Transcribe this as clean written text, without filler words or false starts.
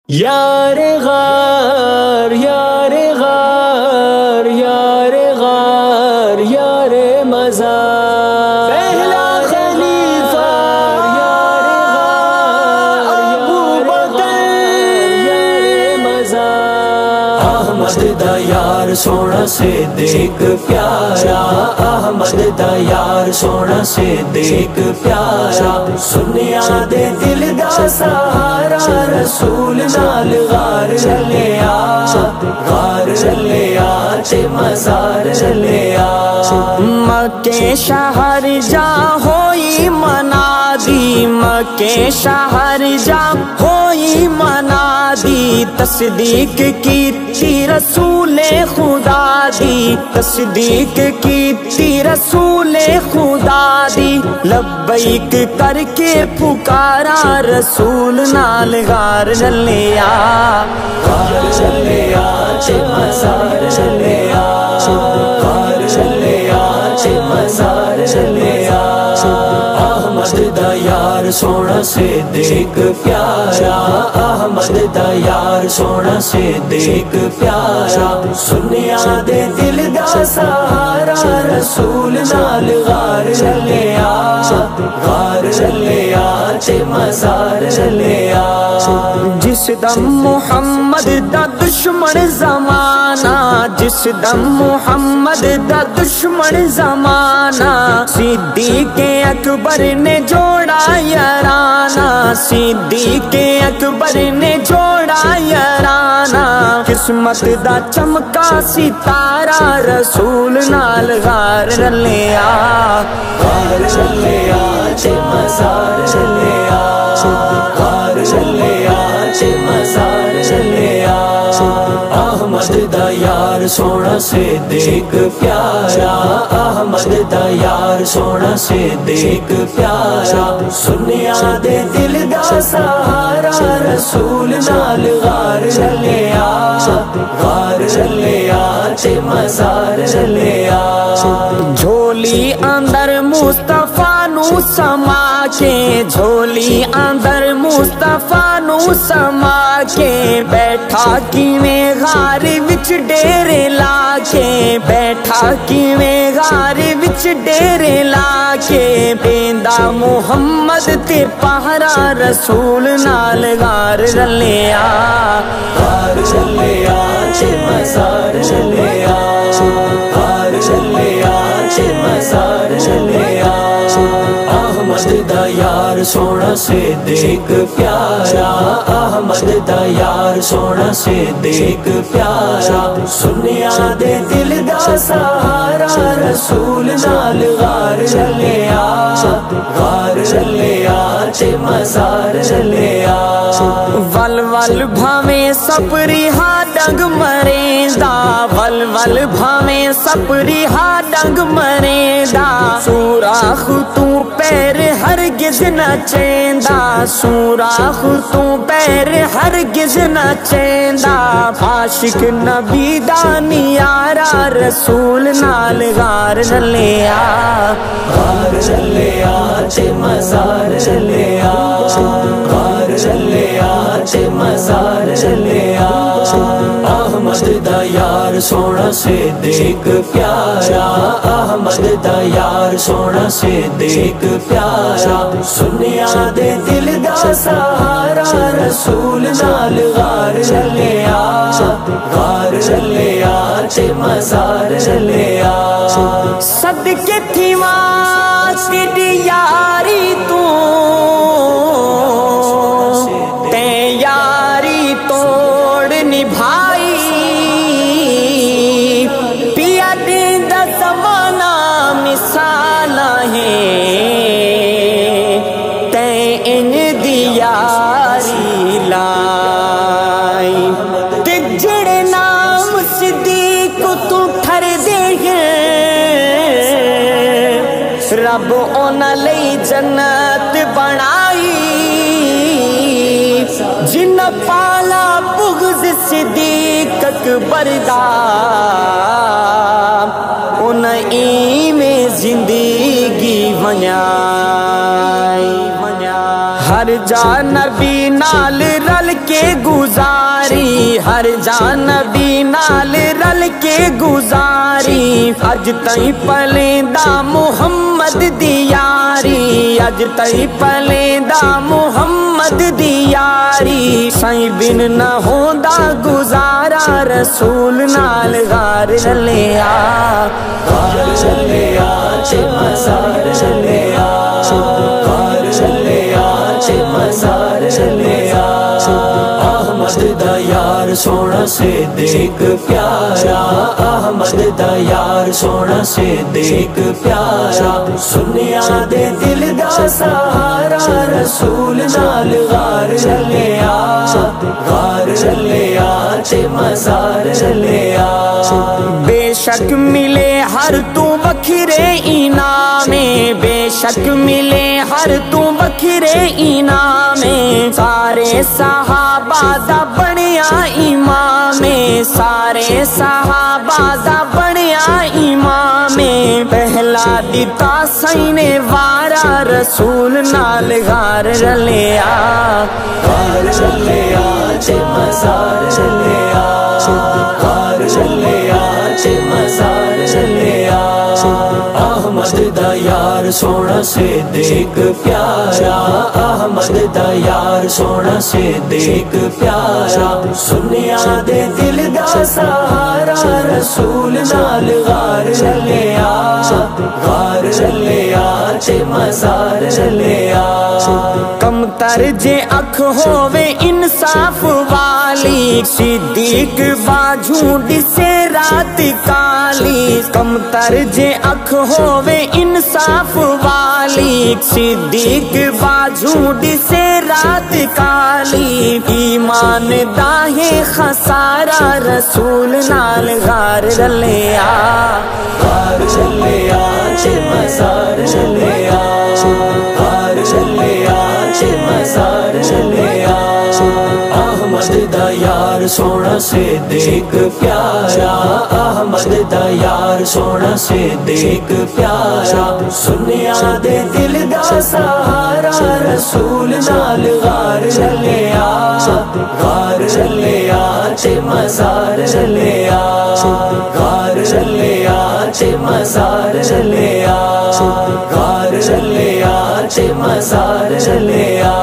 یار غار یار غار یار غار یار مزار پہلا خلیفہ یار غار ابو بکر یار مزار احمد دا یار سونا صدیق پیارا احمد دا یار سونا صدیق پیارا سنیا دے دل دا سہارا رسول نال غار لیا غار لیا تے مزار لیا مکے شہر جا ہوئی منادی مکے شہر جا ہوئی منادی تصدیق کی تھی رسول خدا دی تصدیق کی تھی رسول خدا دی لبیک کر کے پکارا رسول نال غار لیا غار لیا تے مزار لیا غار لیا تے مزار لیا احمد دا یار سونا صدیق پیارا احمد دا یار سونا صدیق پیارا سنیا دے دل دا سہارا رسول نال غار لیا غار لیا تے مزار لیا جس دم محمد دا دشمن زمانہ جس دم محمد دا دشمن زمانہ صدیق اکبر نے جوڑا یارانہ صدیق اکبر نے جوڑا یارانہ قسمت دا چمکا ستارہ رسول نال غار لیا غار لیا تے مزار لیا غار لیا تے مزار لیا احمد دا یار سونا صدیق پیارا احمد دا یار سونا صدیق پیارا سنیا دے دل دا سہارا رسول نال غار لیا غار لیا تے مزار لیا جھولی اندر مصطفیٰ نو سما کے جھولی اندر مصطفیٰ نو سما کے بیٹھا کیویں غار وچ ڈیرے لا کے بیٹھا کیویں غار وچ ڈیرے لا کے پیندا محمد تے پہرا رسول نال غار لیا غار لیا تے مزار لیا غار لیا تے مزار لیا احمد دا یار سونا صدیق پیارا احمد دا یار سونا صدیق پیارا سنیا دے دل دا سہارا رسول نال غار لیا غار لیا تے مزار لیا ول ول بھاویں سپری ہا ڈنگ مریندا ول ول بھاویں سپری ہا ڈنگ مریندا سوراخ تو پیر ہرگز نہ چیندا سوراخ تو پیر ہرگز نہ چیندا عاشق نبی دا نیارا رسول نال غار لیا غار لیا تے مزار لیا غار لیا تے مزار لیا احمد دا یار سونا صدیق پیارا احمد دا یار سونا صدیق پیارا سنیا دے دل دا سہارا رسول نال غار لیا غار لیا تے مزار لیا صدقے تھی واسطے یاری تو تے یاری توڑ نبھائی پیا دین دا زمانہ مثال ہے تے ان دی یاری لائی تے جڑے نام صدیق تو ٹھر دے رب اونا لئی جنت بنائی جن پالا بغض صدیق اکبر دا اونا ایویں زندگی ونیائی ہر ہر جان نبی نال رل کے گزاری، ہر جان نبی نال رل کے گزاری، اج تائیں پلیندا محمد دی یاری، اج تائیں پلیندا محمد دی یاری، سائیں بن نہ ہوندا گزارا رسول نال غار رلیا، غار چلیا چے مزار چلیا، غار چلیا چے مزار چلیا، احمد دا یار سونا صدیق پیارا، احمد دا یار سونا صدیق پیارا، سنیا دے دل دا سہارا رسول نال غار چلیا، غار چلیا چے مزار چلیا، بے شک ملے ہر تو وکھرے انعام، بے شک ملے ہر تو وکھرے انعام، سارے صحابہ دا بنیا امام، سارے صحابہ دا بنیا امام، پہلا دتا سائیں نے وارا رسول نال غار رلیا، غار چلیا چے مزار چلیا، غار چلیا چے مزار چلیا، احمد دا یار سونا صدیق پیارا، احمد دا یار سونا صدیق پیارا، سنیا دے دل دا سہارا رسول نال غار چلیا، غار چلیا چے مزار چلیا، کم تر جے اکھ ہووے انصاف والی، صدیق باجھوں ڈسے رات کالی، کم تر جے اکھ ہووے انصاف والی، صدیق باجھوں ڈسے رات کالی، ایمان داہے خسارا رسول نال غار رلیا، غار چلیا چے مزار چلیا، غار چلیا چے مزار چلیا، احمد دا یار سونا صدیق پیارا، احمد دا یار سونا صدیق پیارا، سنیا دے دل دا سہارا رسول نال غار چلیا، غار چلیا چے مزار چلیا، غار چلیا چے مزار چلیا، غار چلیا چے مزار چلیا۔